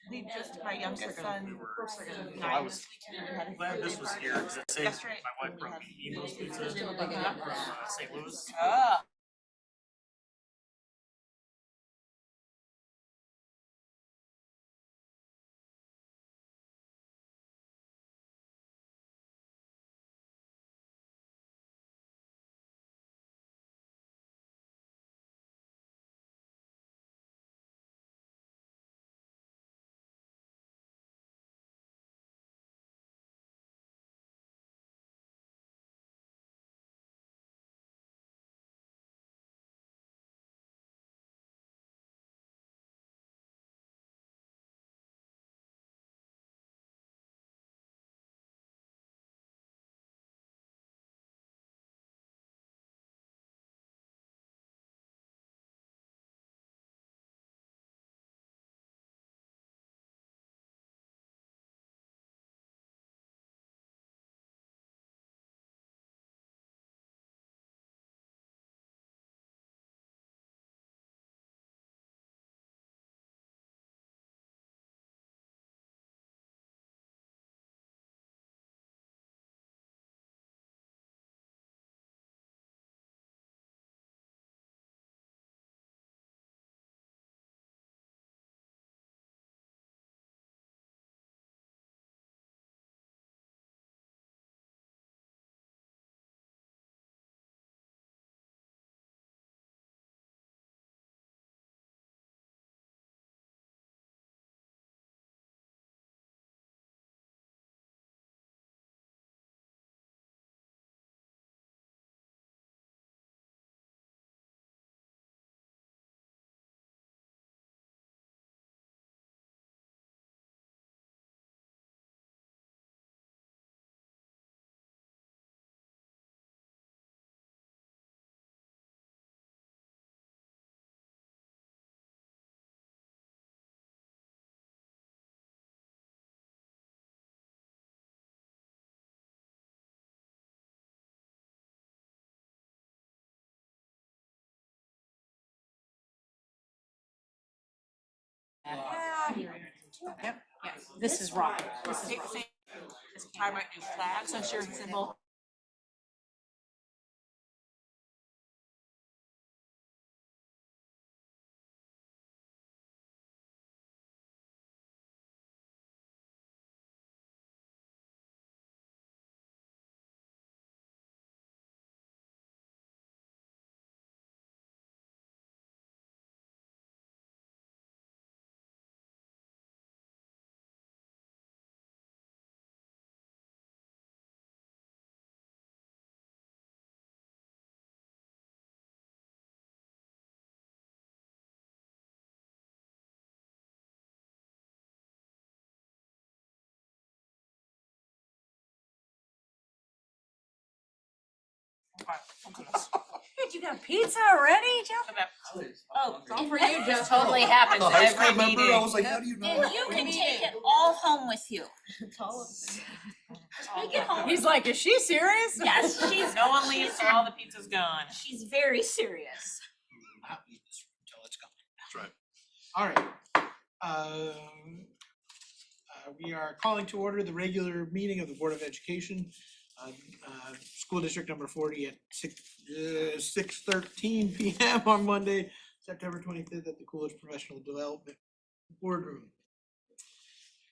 We just, my youngest son. So I was glad this was here because it saved my wife brought me Emos pizza from St. Louis. Oh. Yep. Yeah. This is wrong. This is This wrong. time I do flags, I'm sure symbol. You got pizza already, Jeff? Oh, All for you, Jeff. Totally happens The high every school member, I meeting. was like, how do you know? And you can take it all home with you. Take it home. He's like, is she serious? Yes, she's, no one leaves till all the pizza's gone. she's very serious. Not eat this until it's gone. All right. We are calling to order the regular meeting of the Board of Education. School District number 40 at 6:13 PM on Monday, September 25th at the Coolidge Professional Development Boardroom.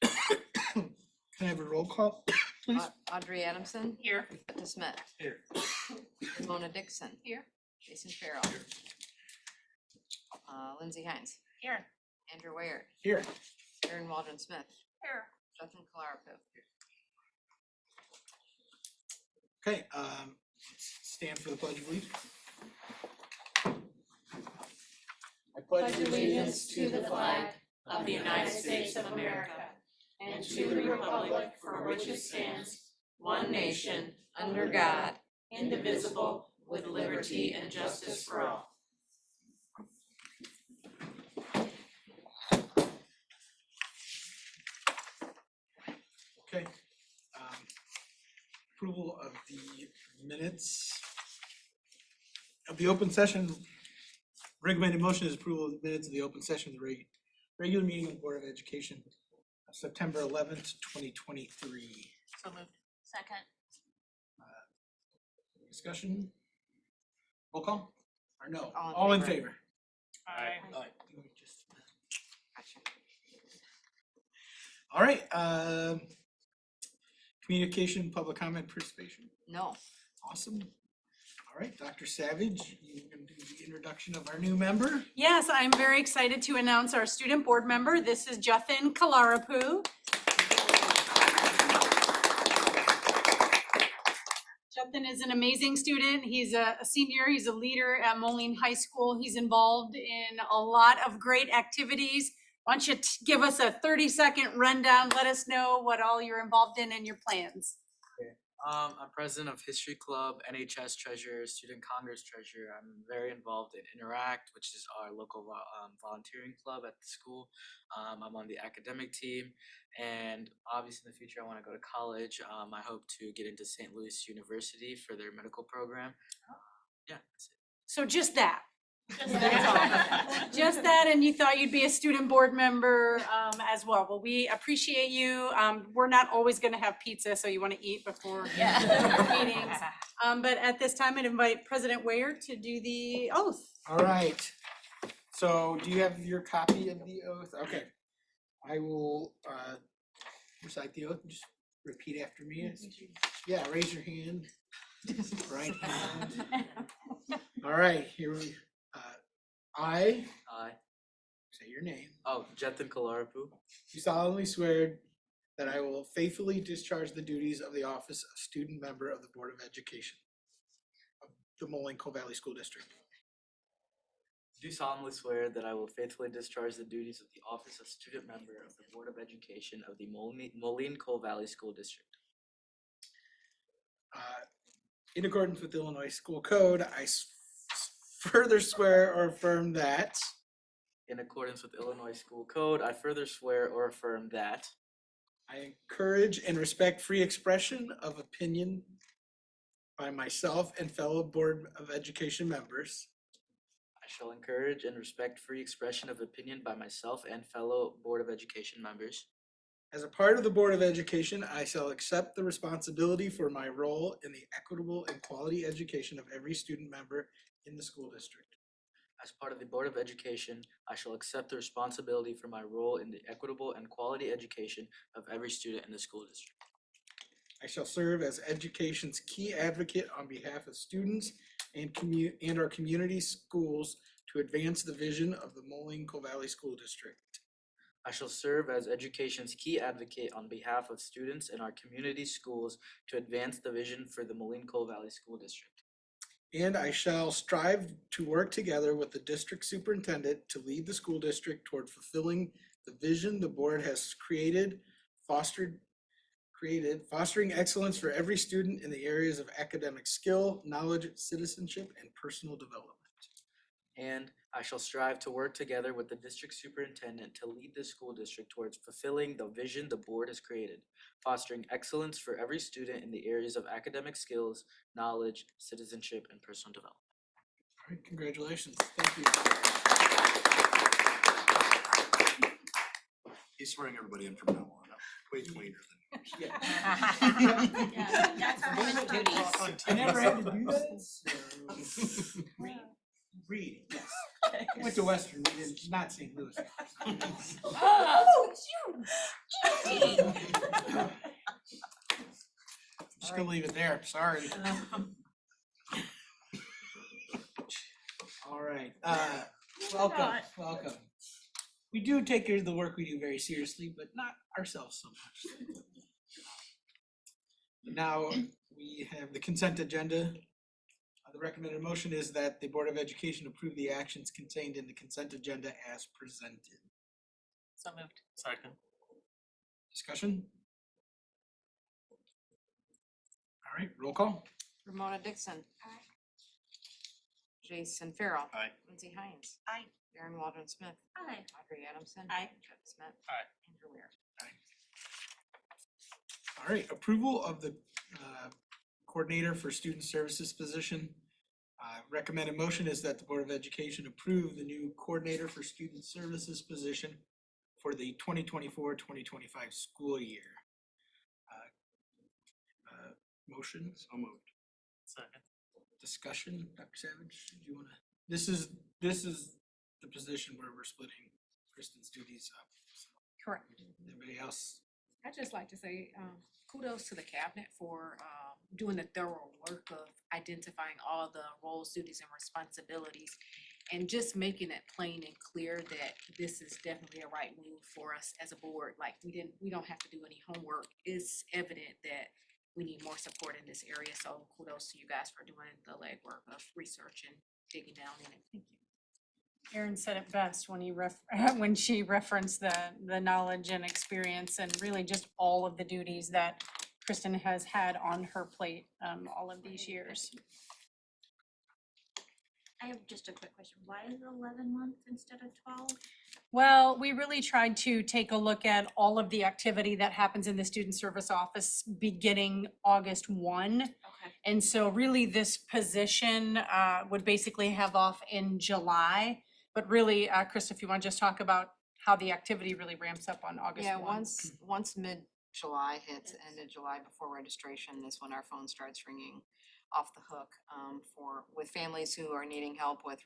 Can I have a roll call, please? Audrey Adamson. Here. Jessica Smith. Here. Mona Dixon. Here. Jason Farrell. Lindsay Hines. Here. Andrew Ware. Here. Aaron Waldron Smith. Here. Justin Colarapo. Okay, stand for the pledge, please. I Pledge allegiance to the flag of the United States of America and to the republic for which it stands, one nation, Under God, indivisible, with liberty and justice for all. Okay. Approval of the minutes of the open session. Recommended motion is approval of the minutes of the open session of the regular meeting of the Board of Education of September 11th, 2023. So moved. Second. Discussion? Roll call? Or no? All in All in favor. favor? Aye. Gotcha. All right, communication, public comment, participation. No. Awesome. All right, Dr. Savage, you're gonna do the introduction of our new member. Yes, I'm very excited to announce our student board member. This is Justin Colarapo. Justin is an amazing student. He's a senior, he's a leader at Moline High School. He's involved in a lot of great activities. Why don't you give us a 30-second rundown? Let us know what all you're involved in and your plans. I'm president of History Club, NHS Treasurer, Student Congress Treasurer. I'm very involved in Interact, which is our local volunteering club at the school. I'm on the academic team, and obviously in the future I want to go to college. I hope to get into St. Louis University for their medical program. Yeah, that's it. So just that. Just that, and you thought you'd be a student board member as well. Well, we appreciate you. We're not always going to have pizza, so you want to eat before meetings. But at this time, I'd invite President Ware to do the oath. All right. So do you have your copy of the oath? Okay. I will recite the oath. Just repeat after me. Yeah, raise your hand. Right hand. All right, here we I say your name. Jetin Kalarapu. You solemnly swear that I will faithfully discharge the duties of the office of student member of the Board of Education of the Moline-Cole Valley School District. Do solemnly swear that I will faithfully discharge the duties of the office of student member of the Board of Education of the Moline-Cole Valley School District. In accordance with Illinois School Code, I further swear or affirm that In accordance with Illinois School Code, I further swear or affirm that I encourage and respect free expression of opinion by myself and fellow Board of Education members. I shall encourage and respect free expression of opinion by myself and fellow Board of Education members. As a part of the Board of Education, I shall accept the responsibility for my role in the equitable and quality education of every student member in the school district. As part of the Board of Education, I shall accept the responsibility for my role in the equitable and quality education of every student in the school district. I shall serve as education's key advocate on behalf of students and our community schools to advance the vision of the Moline-Cole Valley School District. I shall serve as education's key advocate on behalf of students in our community schools to advance the vision for the Moline-Cole Valley School District. And I shall strive to work together with the district superintendent to lead the school district toward fulfilling the vision the board has fostering excellence for every student in the areas of academic skill, knowledge, citizenship, and personal development. And I shall strive to work together with the district superintendent to lead the school district towards fulfilling the vision the board has created, fostering excellence for every student in the areas of academic skills, knowledge, citizenship, and personal development. All right, congratulations. Thank you. He's swearing everybody in from now on. Way cleaner than Yeah. Yeah, that's our women's duties. I never had to do that, so. Read, yes. I went to Western, we did not St. Louis. Oh, you. Just gonna leave it there, sorry. All right, welcome, welcome. We do take care of the work we do very seriously, but not ourselves so much. Now, we have the consent agenda. The recommended motion is that the Board of Education approve the actions contained in the consent agenda as presented. So moved. Second. Discussion? All right, roll call. Ramona Dixon. Jason Farrell. Aye. Lindsay Hines. Aye. Aaron Waldron Smith. Hi. Audrey Adamson. Aye. Jeff Smith. Aye. Andrew Weir. All right, approval of the coordinator for student services position. Recommended motion is that the Board of Education approve the new coordinator for student services position for the 2024-2025 school year. Motion, So moved. Second. discussion, Dr. Savage, do you wanna, this is the position where we're splitting Kristen's duties up. So, Correct. anybody else? I'd just like to say kudos to the cabinet for doing the thorough work of identifying all the roles, duties, and responsibilities, and just making it plain and clear that this is definitely a right move for us as a board. Like we don't have to do any homework. It's evident that we need more support in this area. So kudos to you guys for doing the legwork of research and digging down in it. Thank you. Aaron said it best when when she referenced the knowledge and experience and really just all of the duties that Kristen has had on her plate all of these years. I have just a quick question. Why is it 11 months instead of 12? Well, we really tried to take a look at all of the activity that happens in the student service office beginning August 1. Okay. And so really this position would basically have off in July. But really, Krista, if you want to just talk about how the activity really ramps up on August 1. Yeah, once mid-July hits, end of July before registration is when our phone starts ringing off the hook with families who are needing help with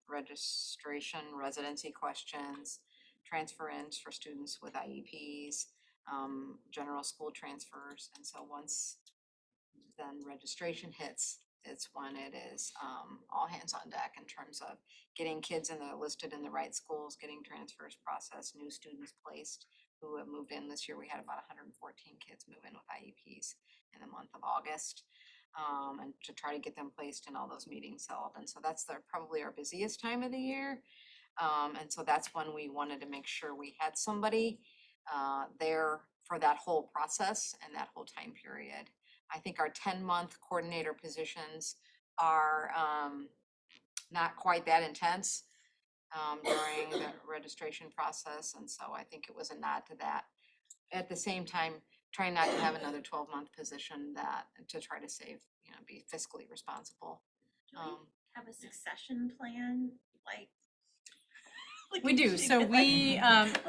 registration, residency questions, transfer-ins for students with IEPs, general school transfers. And so once then registration hits, it's when it is all hands on deck in terms of getting kids listed in the right schools, getting transfers processed, new students placed who have moved in this year. We had about 114 kids move in with IEPs in the month of August. And to try to get them placed in all those meetings held. And so that's probably our busiest time of the year. And so that's when we wanted to make sure we had somebody there for that whole process and that whole time period. I think our 10-month coordinator positions are not quite that intense during the registration process. And so I think it was a nod to that. At the same time, trying not to have another 12-month position to try to save, be fiscally responsible. Do we have a succession plan? Like We do. So we,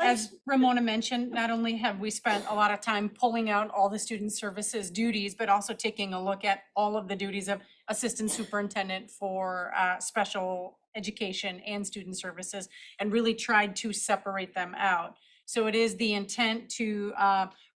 as Ramona mentioned, not only have we spent a lot of time pulling out all the student services duties, but also taking a look at all of the duties of assistant superintendent for special education and student services, and really tried to separate them out. So it is the intent to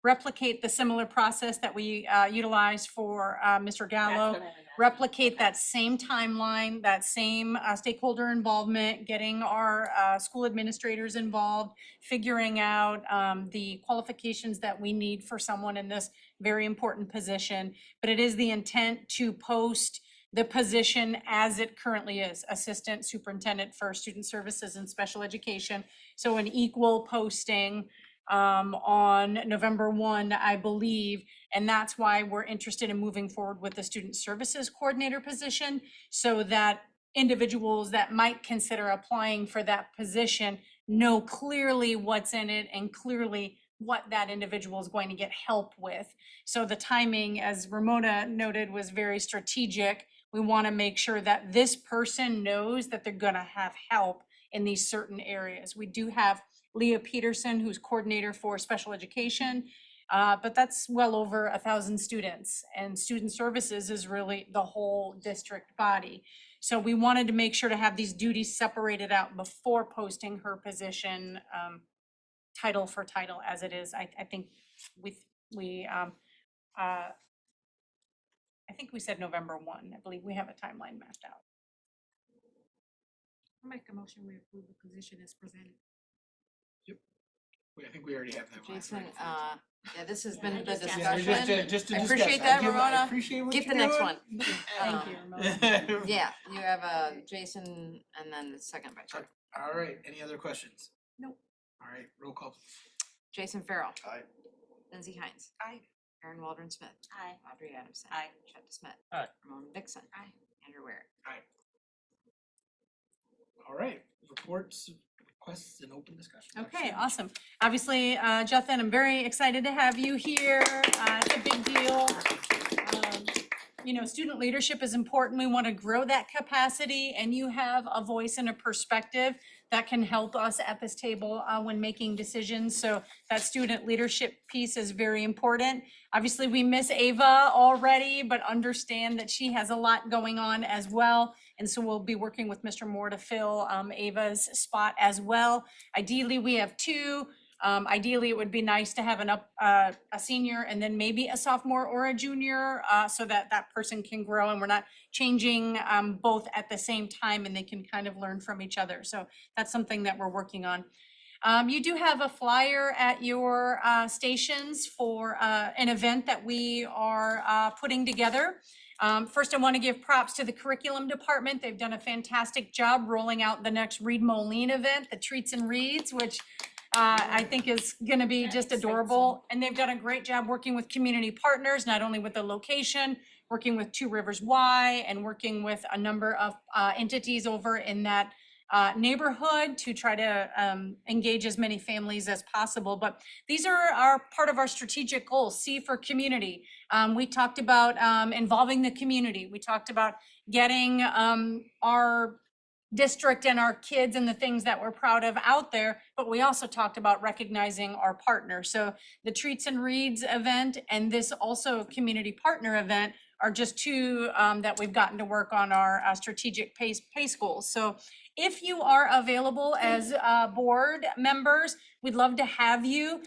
replicate the similar process that we utilized for Mr. Gallo, replicate that same timeline, that same stakeholder involvement, getting our school administrators involved, figuring out the qualifications that we need for someone in this very important position. But it is the intent to post the position as it currently is, Assistant Superintendent for Student Services and Special Education. So an equal posting on November 1, I believe. And that's why we're interested in moving forward with the Student Services Coordinator position, so that individuals that might consider applying for that position know clearly what's in it and clearly what that individual is going to get help with. So the timing, as Ramona noted, was very strategic. We want to make sure that this person knows that they're going to have help in these certain areas. We do have Leah Peterson, who's coordinator for special education. But that's well over 1,000 students, and student services is really the whole district body. So we wanted to make sure to have these duties separated out before posting her position, title for title as it is. I think I think we said November 1. I believe we have a timeline mapped out. I'll make a motion, we approve the position as presented. I think we already have that. one. Jason, yeah, this has been the just asked. Yeah, discussion. just to I discuss. appreciate that, I Ramona. appreciate what Get you're the next doing. one. Thank you, Ramona. Yeah, you have Jason and then the second by Chuck. All right, any other questions? Nope. All right, roll call. Jason Farrell. Aye. Lindsay Hines. Aye. Aaron Waldron Smith. Aye. Audrey Adamson. Aye. Chet Smith. Aye. Ramona Dixon. Aye. Andrew Ware. All right, reports, requests, and open discussion. Okay, awesome. Obviously, Jethan, I'm very excited to have you here. It's a big deal. You know, student leadership is important. We want to grow that capacity, and you have a voice and a perspective that can help us at this table when making decisions. So that student leadership piece is very important. Obviously, we miss Ava already, but understand that she has a lot going on as well. And so we'll be working with Mr. Moore to fill Ava's spot as well. Ideally, we have two. Ideally, it would be nice to have a senior and then maybe a sophomore or a junior so that that person can grow and we're not changing both at the same time and they can kind of learn from each other. So that's something that we're working on. You do have a flyer at your stations for an event that we are putting together. First, I want to give props to the curriculum department. They've done a fantastic job rolling out the next Reed Moline event, the Treats and Reads, which I think is going to be just adorable. And they've done a great job working with community partners, not only with the location, working with Two Rivers Y and working with a number of entities over in that neighborhood to try to engage as many families as possible. But these are part of our strategic goals. C for community. We talked about involving the community. We talked about getting our district and our kids and the things that we're proud of out there, but we also talked about recognizing our partners. So the Treats and Reads event and this also community partner event are just two that we've gotten to work on our strategic PACE goals. So if you are available as board members, we'd love to have you.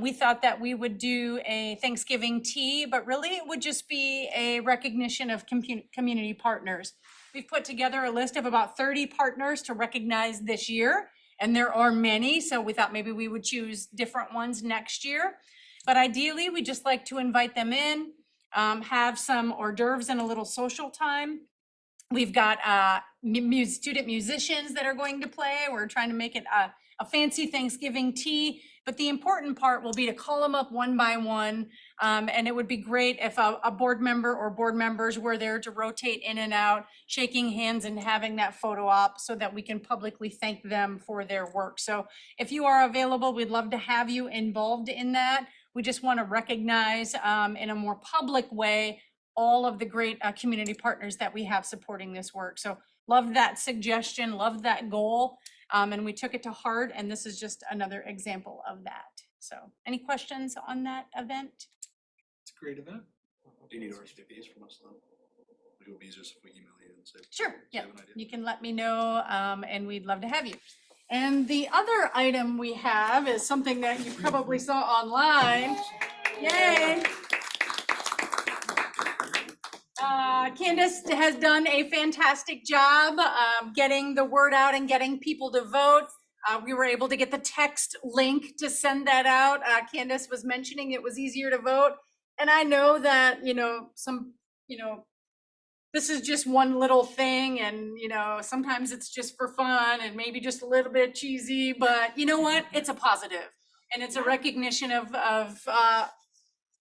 We thought that we would do a Thanksgiving tea, but really it would just be a recognition of community partners. We've put together a list of about 30 partners to recognize this year, and there are many, so we thought maybe we would choose different ones next year. But ideally, we just like to invite them in, have some hors d'oeuvres and a little social time. We've got student musicians that are going to play. We're trying to make it a fancy Thanksgiving tea, but the important part will be to call them up one by one. And it would be great if a board member or board members were there to rotate in and out, shaking hands and having that photo op so that we can publicly thank them for their work. So if you are available, we'd love to have you involved in that. We just want to recognize in a more public way all of the great community partners that we have supporting this work. So love that suggestion, love that goal. And we took it to heart, and this is just another example of that. So any questions on that event? It's a great event. Do you need RSVPs from us though? It would be easier if we email you and say. Sure, "Do you yeah, have an idea?" you can let me know, and we'd love to have you. And the other item we have is something that you probably saw online. Yay! Candace has done a fantastic job getting the word out and getting people to vote. We were able to get the text link to send that out. Candace was mentioning it was easier to vote. And I know that, this is just one little thing and, sometimes it's just for fun and maybe just a little bit cheesy, but you know what? It's a positive. And it's a recognition of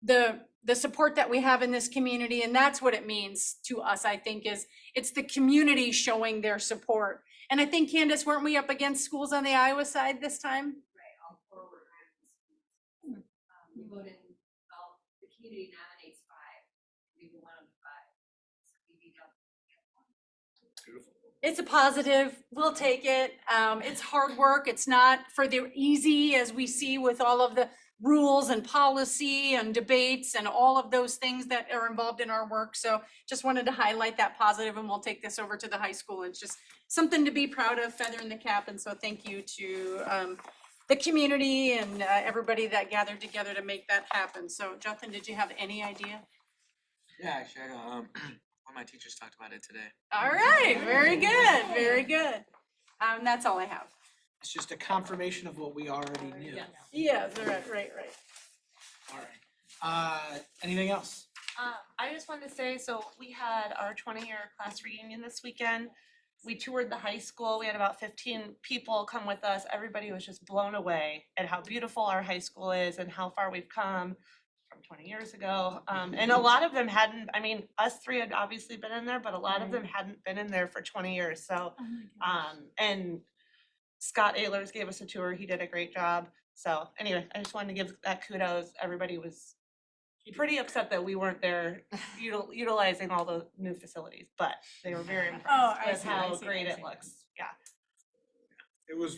the support that we have in this community. And that's what it means to us, I think, is it's the community showing their support. And I think, Candace, weren't we up against schools on the Iowa side this time? Right, all four were Iowa schools. We voted, well, the community nominates 5, we were one of the 5. So we beat out the one. Beautiful. It's a positive. We'll take it. It's hard work. It's not for the easy as we see with all of the rules and policy and debates and all of those things that are involved in our work. So just wanted to highlight that positive, and we'll take this over to the high school. It's just something to be proud of, feather in the cap. And so thank you to the community and everybody that gathered together to make that happen. So Jonathan, did you have any idea? Yeah, actually, I know, one of my teachers talked about it today. All right, very good, very good. That's all I have. It's just a confirmation of what we already knew. Yes, right. All right. Anything else? I just wanted to say, so we had our 20-year class reunion this weekend. We toured the high school. We had about 15 people come with us. Everybody was just blown away at how beautiful our high school is and how far we've come from 20 years ago. And a lot of them hadn't, I mean, us three had obviously been in there, but a lot of them hadn't been in there for 20 years. So, and Scott Ehlers gave us a tour. He did a great job. So anyway, I just wanted to give that kudos. Everybody was pretty upset that we weren't there utilizing all the new facilities, but they were very impressed with how great it looks. Yeah. It was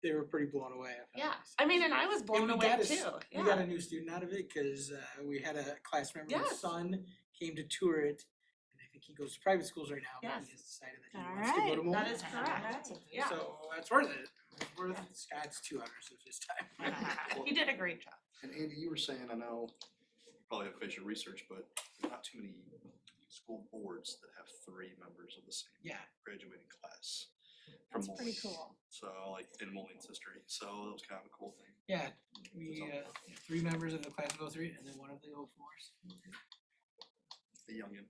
they were pretty blown away. Yeah. I mean, and I was blown away too. We got a new student out of it because we had a class member whose Yes. son came to tour it. And I think he goes to private schools right now, but Yes. he has decided that he All wants to go to right. more. That is correct. Yeah. So that's worth it. It's worth Scott's 2 hours of his time. He did a great job. And Andy, you were saying, I know, you probably have to face your research, but there's not too many school boards that have 3 members of the same Yeah. graduating class. From That's pretty Moline. cool. So like in Moline's history, so that was kind of a cool thing. Yeah, we 3 members of the class of 03 and then one of the 04s. The youngin.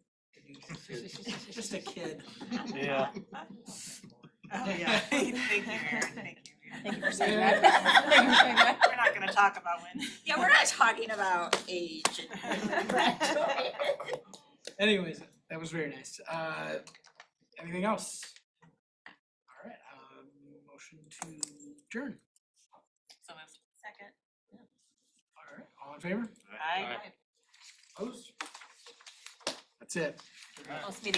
Just a kid. Yeah. Oh, yeah. Thank you, Aaron. Thank you. Thank you for saying that. Thank you for saying that. We're not gonna talk about when. Yeah, we're not talking about age. Anyways, that was very nice. Anything else? All right, motion to adjourn. So moved. Second. All right, all in favor? Aye. Opposed? That's it. Most meetings